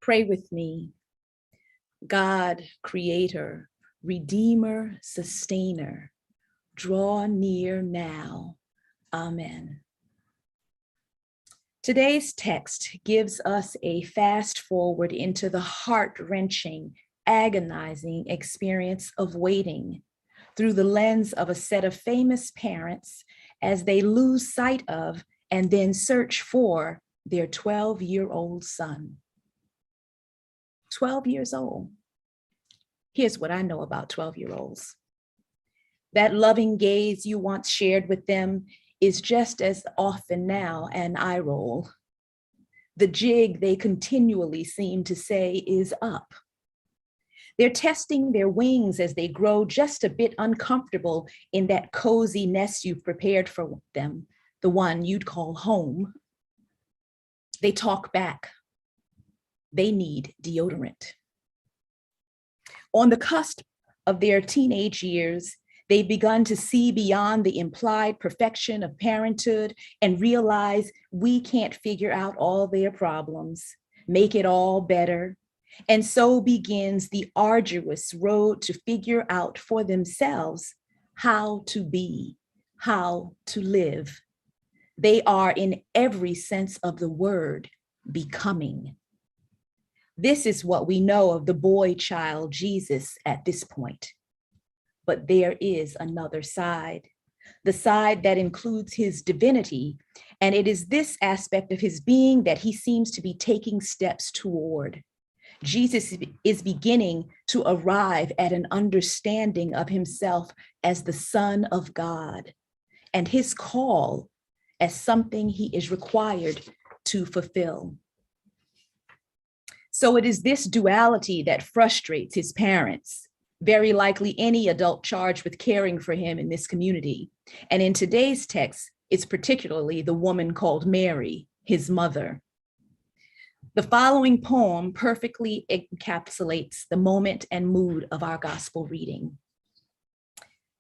Pray with me. God, creator, redeemer, sustainer, draw near now. Amen. Today's text gives us a fast forward into the heart-wrenching, agonizing experience of waiting through the lens of a set of famous parents as they lose sight of and then search for their 12-year-old son. 12 years old. Here's what I know about 12-year-olds. That loving gaze you once shared with them is just as often now an eye roll. The jig they continually seem to say is up. They're testing their wings as they grow just a bit uncomfortable in that cozy nest you've prepared for them, the one you'd call home. They talk back. They need deodorant. On the cusp of their teenage years, they've begun to see beyond the implied perfection of parenthood and realize we can't figure out all their problems, make it all better. And so begins the arduous road to figure out for themselves how to be, how to live. They are, in every sense of the word, becoming. This is what we know of the boy child Jesus at this point. But there is another side, the side that includes his divinity, and it is this aspect of his being that he seems to be taking steps toward. Jesus is beginning to arrive at an understanding of himself as the Son of God and his call as something he is required to fulfill. So it is this duality that frustrates his parents, very likely any adult charged with caring for him in this community. And in today's text, it's particularly the woman called Mary, his mother. The following poem perfectly encapsulates the moment and mood of our gospel reading.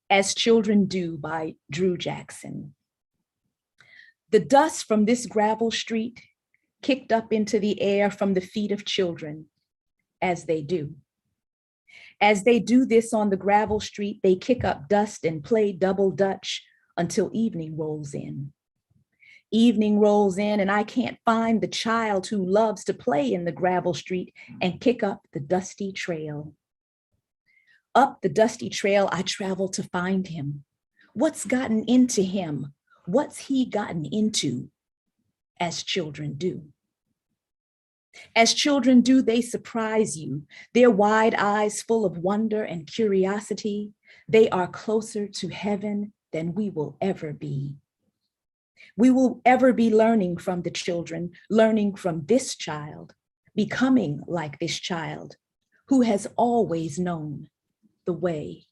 As Children Do by Drew Jackson. The dust from this gravel street kicked up into the air from the feet of children, as they do. As they do this on the gravel street, they kick up dust and play double dutch until evening rolls in. Evening rolls in and I can't find the child who loves to play in the gravel street and kick up the dusty trail. Up the dusty trail I travel to find him. What's gotten into him? What's he gotten into? As children do. As children do, they surprise you, their wide eyes full of wonder and curiosity. They are closer to heaven than we will ever be. We will ever be learning from the children, learning from this child, becoming like this child who has always known the way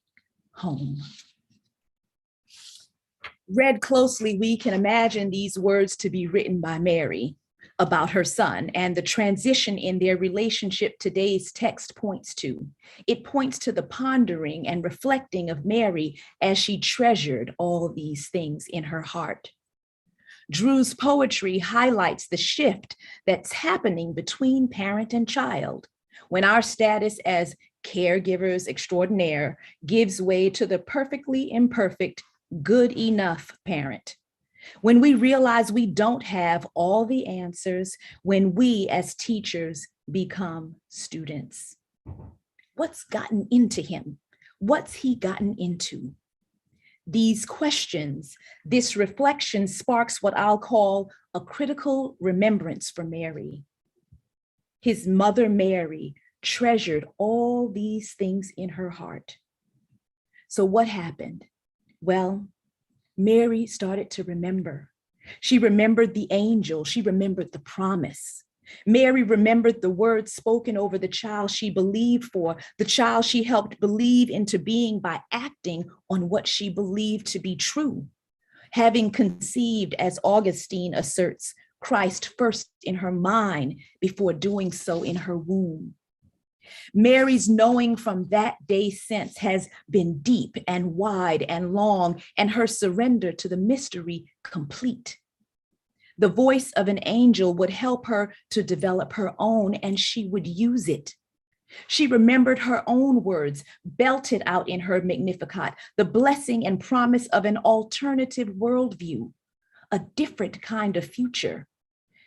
home. Read closely, we can imagine these words to be written by Mary about her son and the transition in their relationship today's text points to. It points to the pondering and reflecting of Mary as she treasured all these things in her heart. Drew's poetry highlights the shift that's happening between parent and child when our status as caregivers extraordinaire gives way to the perfectly imperfect, good enough parent. When we realize we don't have all the answers, when we as teachers become students. What's gotten into him? What's he gotten into? These questions, this reflection sparks what I'll call a critical remembrance for Mary. His mother Mary treasured all these things in her heart. So what happened? Well, Mary started to remember. She remembered the angel. She remembered the promise. Mary remembered the words spoken over the child she believed for, the child she helped believe into being by acting on what she believed to be true. Having conceived, as Augustine asserts, Christ first in her mind before doing so in her womb. Mary's knowing from that day since has been deep and wide and long, and her surrender to the mystery complete. The voice of an angel would help her to develop her own, and she would use it. She remembered her own words, belted out in her Magnificat, the blessing and promise of an alternative worldview, a different kind of future.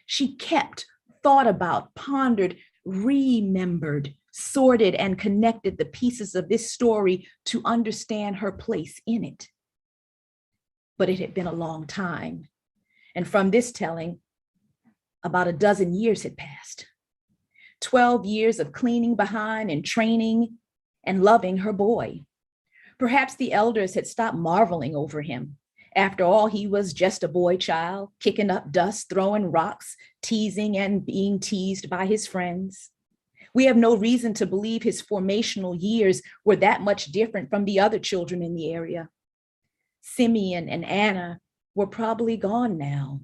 She kept, thought about, pondered, remembered, sorted, and connected the pieces of this story to understand her place in it. But it had been a long time. And from this telling, about a dozen years had passed. 12 years of cleaning behind and training and loving her boy. Perhaps the elders had stopped marveling over him. After all, he was just a boy child, kicking up dust, throwing rocks, teasing and being teased by his friends. We have no reason to believe his formational years were that much different from the other children in the area. Simeon and Anna were probably gone now,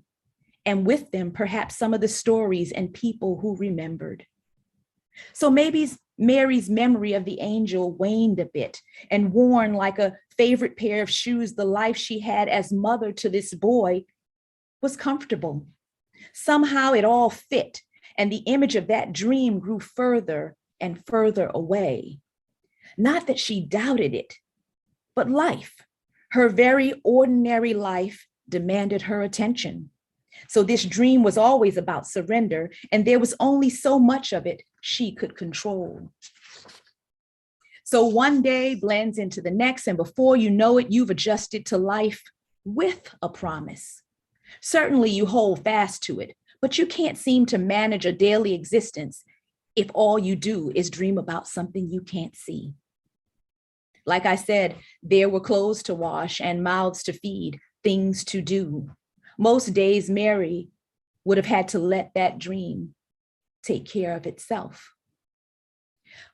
and with them, perhaps some of the stories and people who remembered. So maybe Mary's memory of the angel waned a bit, and worn like a favorite pair of shoes, the life she had as mother to this boy was comfortable. Somehow it all fit, and the image of that dream grew further and further away. Not that she doubted it, but life, her very ordinary life, demanded her attention. So this dream was always about surrender, and there was only so much of it she could control. So one day blends into the next, and before you know it, you've adjusted to life with a promise. Certainly you hold fast to it, but you can't seem to manage a daily existence if all you do is dream about something you can't see. Like I said, there were clothes to wash and mouths to feed, things to do. Most days, Mary would have had to let that dream take care of itself.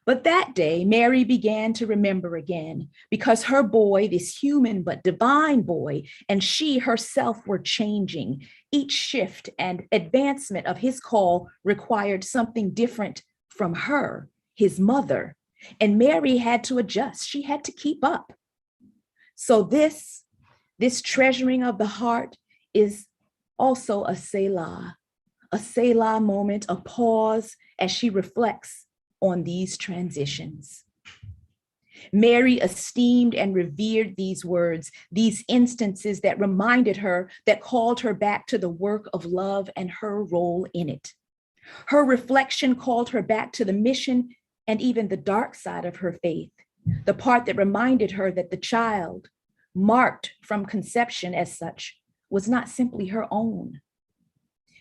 But that day, Mary began to remember again, because her boy, this human but divine boy, and she herself were changing. Each shift and advancement of his call required something different from her, his mother, and Mary had to adjust. She had to keep up. So this treasuring of the heart is also a Selah moment, a pause as she reflects on these transitions. Mary esteemed and revered these words, these instances that reminded her, that called her back to the work of love and her role in it. Her reflection called her back to the mission and even the dark side of her faith, the part that reminded her that the child, marked from conception as such, was not simply her own.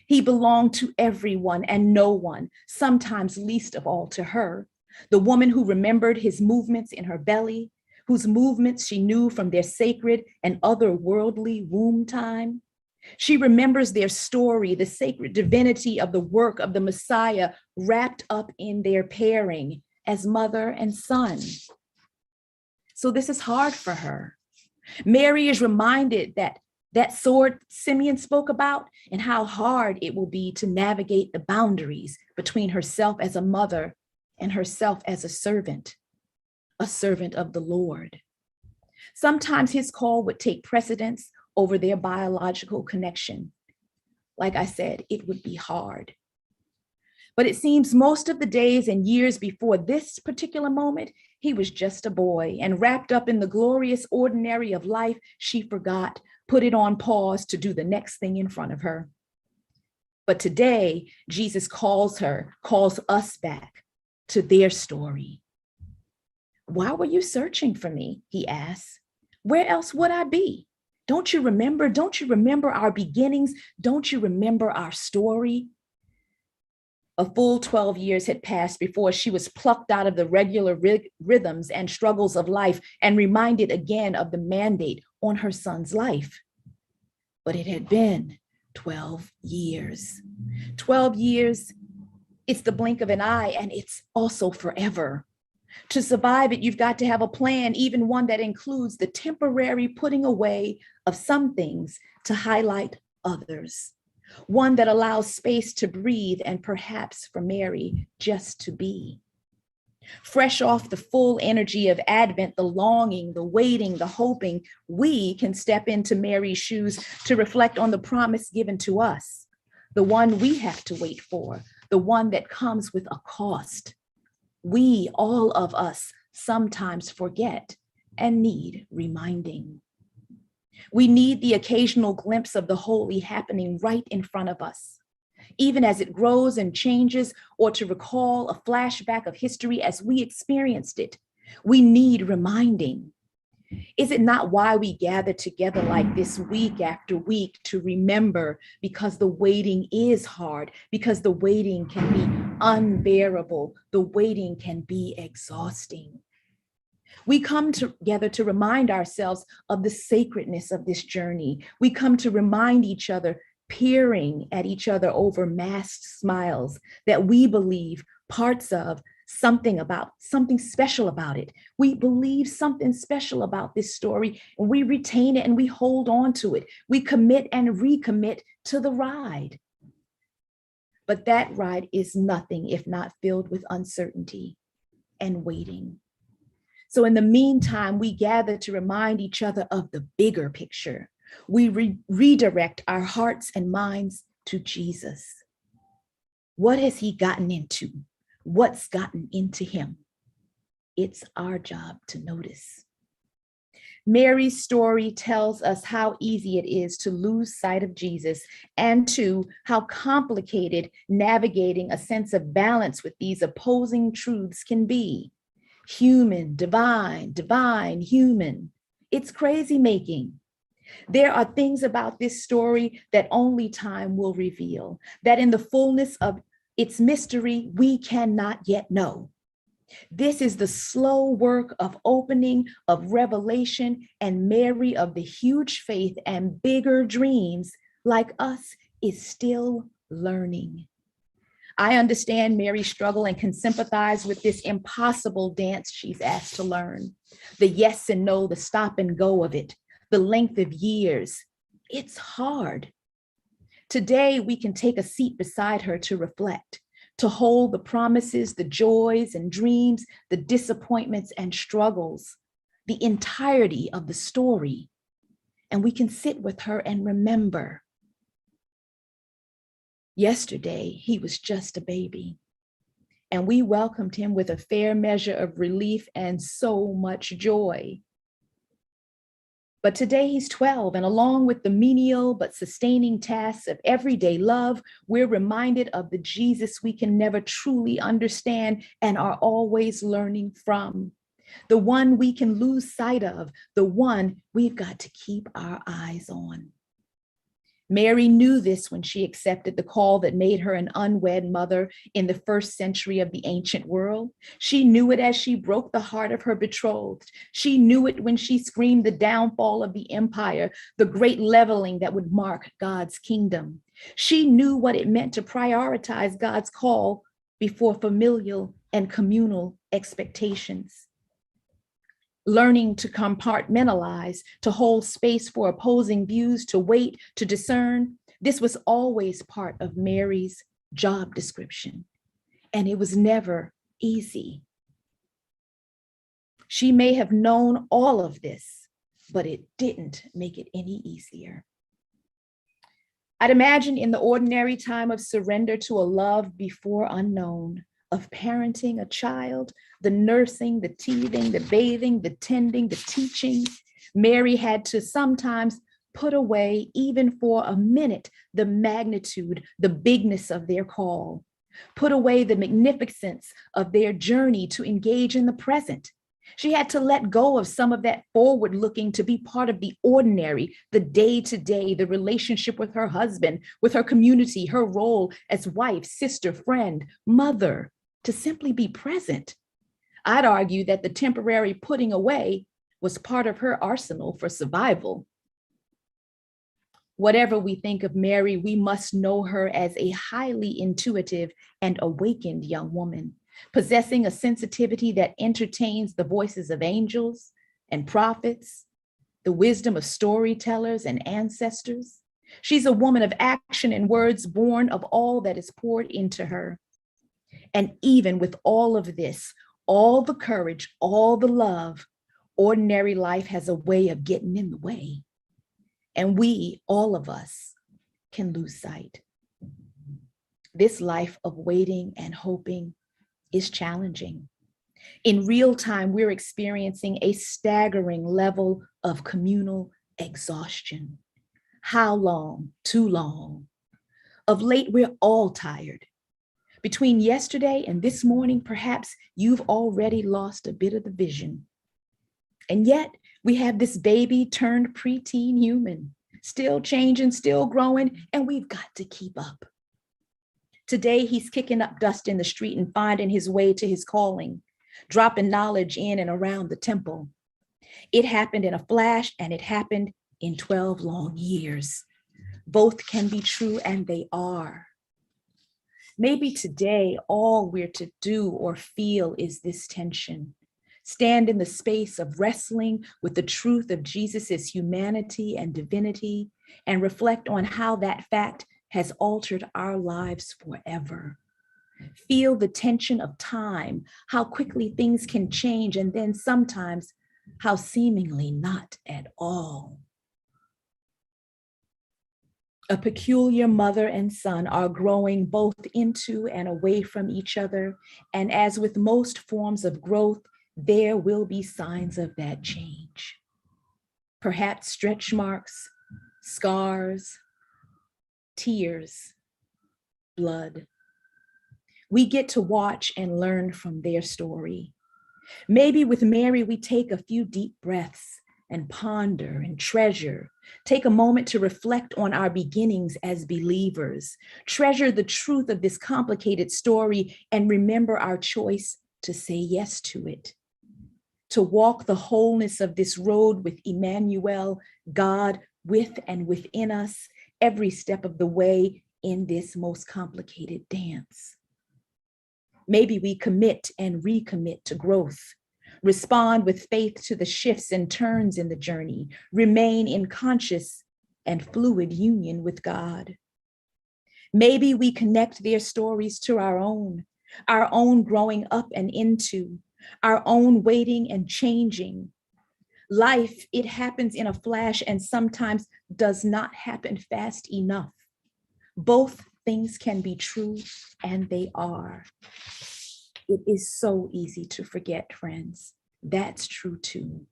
He belonged to everyone and no one, sometimes least of all to her, the woman who remembered his movements in her belly, whose movements she knew from their sacred and otherworldly womb time. She remembers their story, the sacred divinity of the work of the Messiah wrapped up in their pairing as mother and son. So this is hard for her. Mary is reminded that sword Simeon spoke about and how hard it will be to navigate the boundaries between herself as a mother and herself as a servant of the Lord. Sometimes his call would take precedence over their biological connection. Like I said, it would be hard. But it seems most of the days and years before this particular moment, he was just a boy, and wrapped up in the glorious ordinary of life, she forgot, put it on pause to do the next thing in front of her. But today, Jesus calls us back to their story. Why were you searching for me? He asks. Where else would I be? Don't you remember? Don't you remember our beginnings? Don't you remember our story? A full 12 years had passed before she was plucked out of the regular rhythms and struggles of life and reminded again of the mandate on her son's life. But it had been 12 years. 12 years, it's the blink of an eye, and it's also forever. To survive it, you've got to have a plan, even one that includes the temporary putting away of some things to highlight others. One that allows space to breathe and perhaps for Mary just to be. Fresh off the full energy of Advent, the longing, the waiting, the hoping, we can step into Mary's shoes to reflect on the promise given to us. the one we have to wait for, the one that comes with a cost. We, all of us, sometimes forget and need reminding. We need the occasional glimpse of the holy happening right in front of us, even as it grows and changes, or to recall a flashback of history as we experienced it. We need reminding. Is it not why we gather together like this week after week to remember? Because the waiting is hard, because the waiting can be unbearable, the waiting can be exhausting. We come together to remind ourselves of the sacredness of this journey. We come to remind each other, peering at each other over masked smiles, that we believe parts of something special about it. We believe something special about this story, and we retain it and we hold on to it. We commit and recommit to the ride. But that ride is nothing if not filled with uncertainty and waiting. So in the meantime, we gather to remind each other of the bigger picture. We redirect our hearts and minds to Jesus. What has he gotten into? What's gotten into him? It's our job to notice. Mary's story tells us how easy it is to lose sight of Jesus, and how complicated navigating a sense of balance with these opposing truths can be. Human, divine, divine, human. It's crazy making. There are things about this story that only time will reveal, that in the fullness of its mystery, we cannot yet know. This is the slow work of opening, of revelation, and Mary of the huge faith and bigger dreams, like us, is still learning. I understand Mary's struggle and can sympathize with this impossible dance she's asked to learn. The yes and no, the stop and go of it, the length of years. It's hard. Today, we can take a seat beside her to reflect, to hold the promises, the joys and dreams, the disappointments and struggles, the entirety of the story. And we can sit with her and remember. Yesterday, he was just a baby, and we welcomed him with a fair measure of relief and so much joy. But today he's 12, and along with the menial but sustaining tasks of everyday love, we're reminded of the Jesus we can never truly understand and are always learning from. The one we can lose sight of, the one we've got to keep our eyes on. Mary knew this when she accepted the call that made her an unwed mother in the first century of the ancient world. She knew it as she broke the heart of her betrothed. She knew it when she screamed the downfall of the empire, the great leveling that would mark God's kingdom. She knew what it meant to prioritize God's call before familial and communal expectations. Learning to compartmentalize, to hold space for opposing views, to wait, to discern. This was always part of Mary's job description, and it was never easy. She may have known all of this, but it didn't make it any easier. I'd imagine in the ordinary time of surrender to a love before unknown, of parenting a child, the nursing, the teething, the bathing, the tending, the teaching, Mary had to sometimes put away, even for a minute, the magnitude, the bigness of their call, put away the magnificence of their journey to engage in the present. She had to let go of some of that forward looking to be part of the ordinary, the day-to-day, the relationship with her husband, with her community, her role as wife, sister, friend, mother, to simply be present. I'd argue that the temporary putting away was part of her arsenal for survival. Whatever we think of Mary, we must know her as a highly intuitive and awakened young woman, possessing a sensitivity that entertains the voices of angels and prophets, the wisdom of storytellers and ancestors. She's a woman of action and words, born of all that is poured into her. And even with all of this, all the courage, all the love, ordinary life has a way of getting in the way. And we, all of us, can lose sight. This life of waiting and hoping is challenging. In real time, we're experiencing a staggering level of communal exhaustion. How long? Too long. Of late, we're all tired. Between yesterday and this morning, perhaps you've already lost a bit of the vision. And yet, we have this baby turned preteen human, still changing, still growing, and we've got to keep up. Today, he's kicking up dust in the street and finding his way to his calling, dropping knowledge in and around the temple. It happened in a flash, and it happened in 12 long years. Both can be true, and they are. Maybe today, all we're to do or feel is this tension. Stand in the space of wrestling with the truth of Jesus's humanity and divinity, and reflect on how that fact has altered our lives forever. Feel the tension of time, how quickly things can change, and then sometimes how seemingly not at all. A peculiar mother and son are growing both into and away from each other, and as with most forms of growth, there will be signs of that change. Perhaps stretch marks, scars, tears, blood. We get to watch and learn from their story. Maybe with Mary, we take a few deep breaths and ponder and treasure. Take a moment to reflect on our beginnings as believers. Treasure the truth of this complicated story and remember our choice to say yes to it. To walk the wholeness of this road with Emmanuel, God with and within us, every step of the way in this most complicated dance. Maybe we commit and recommit to growth, respond with faith to the shifts and turns in the journey, remain in conscious and fluid union with God. Maybe we connect their stories to our own growing up and into, our own waiting and changing. Life, it happens in a flash and sometimes does not happen fast enough. Both things can be true, and they are. It is so easy to forget, friends. That's true too.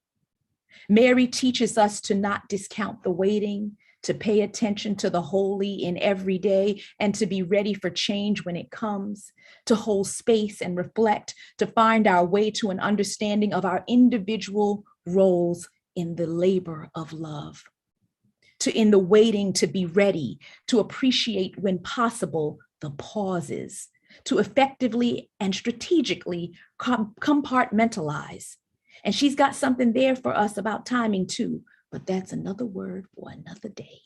Mary teaches us to not discount the waiting, to pay attention to the holy in every day, and to be ready for change when it comes, to hold space and reflect, to find our way to an understanding of our individual roles in the labor of love. To in the waiting, to be ready, to appreciate when possible the pauses, to effectively and strategically compartmentalize. And she's got something there for us about timing too, but that's another word for another day.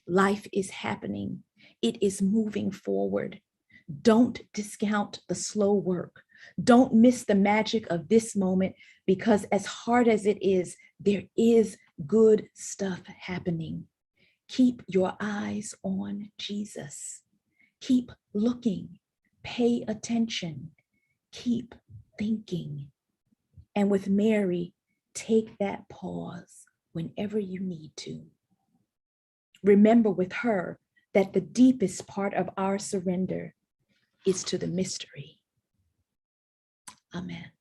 Life is happening. It is moving forward. Don't discount the slow work. Don't miss the magic of this moment, because as hard as it is, there is good stuff happening. Keep your eyes on Jesus. Keep looking. Pay attention. Keep thinking. And with Mary, take that pause whenever you need to. Remember with her that the deepest part of our surrender is to the mystery. Amen.